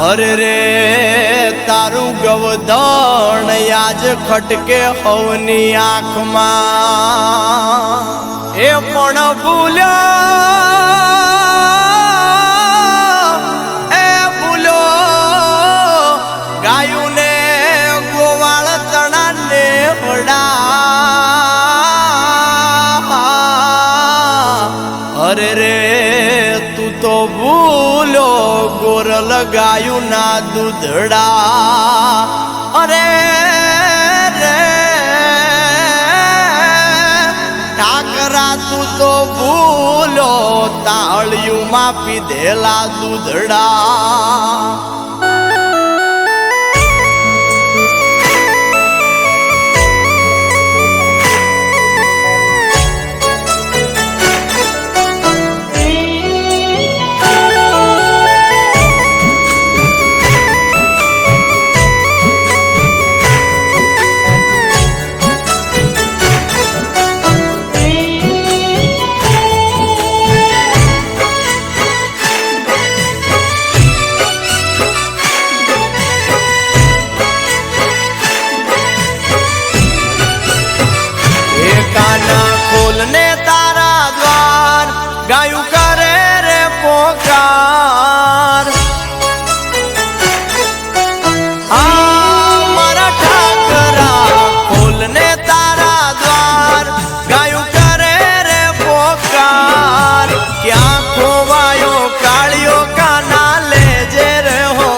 અરે રે તારું ગવધણ આજ ખટકે હવની આંખમાં એ પણ ભૂલો ગાયું ને ગોવાળ તણા ને વડા અરે રે તું તો ભૂલો ગોરલ ગાયું ના દૂધડા અરે રે ઠાકરા તું તો ભૂલો તાળિયું માં પીધેલા દૂધડા ખોલને તારા દ્વાર ગાયું કરે રે પોકાર મારા ઠાકરા ખોલને તારા દ્વાર ગાયું કરે રે પોકાર ક્યાં ખોવાયો કાળિયો કાના લેજે રે હો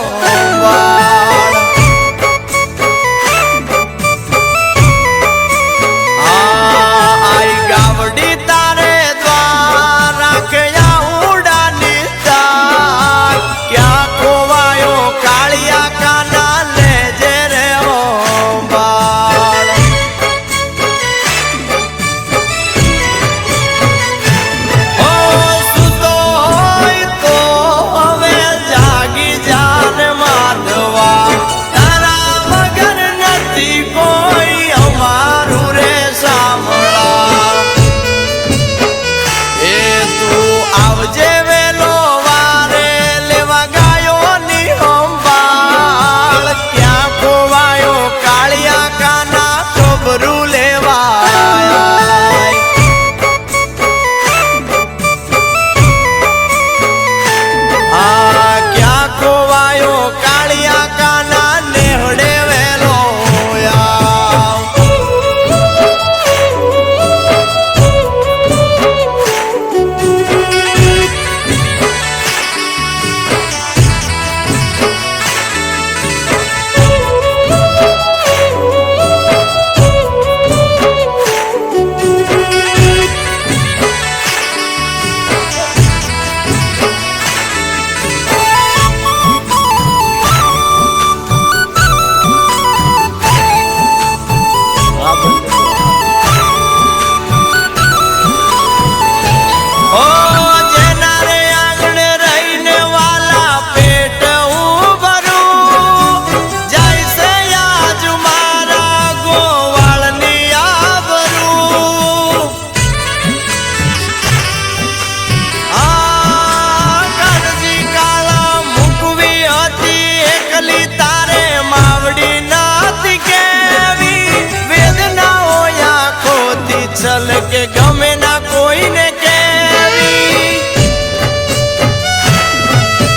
કે ગમે ના કોઈને કેવી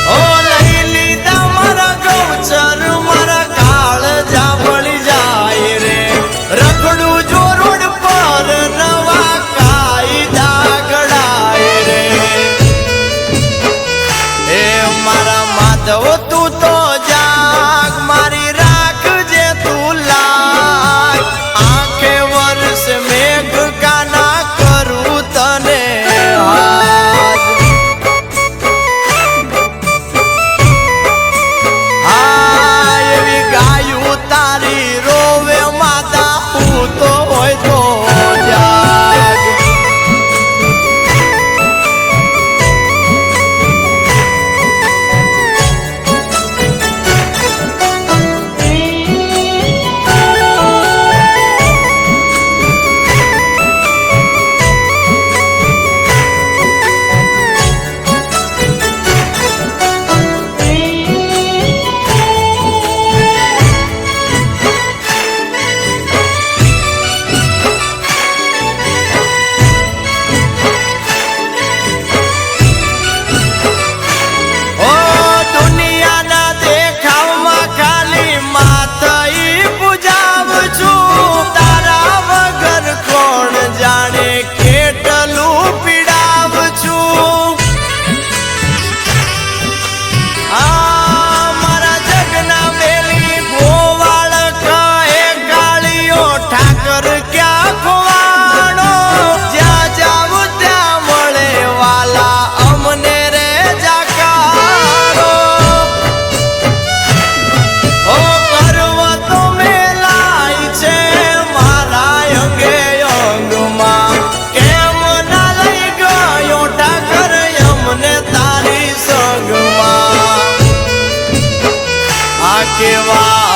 ઓ લઈ લીધા મારા ગૌચર મારા કાળ જાવળી જાય રે રખડું જો રોડ પર નવા કાયદા ઘડાય રે એ મારા માધવ તું તો જાગ મારી રાખજે તું લાગ આંખે વર્ષ મેઘ કેવા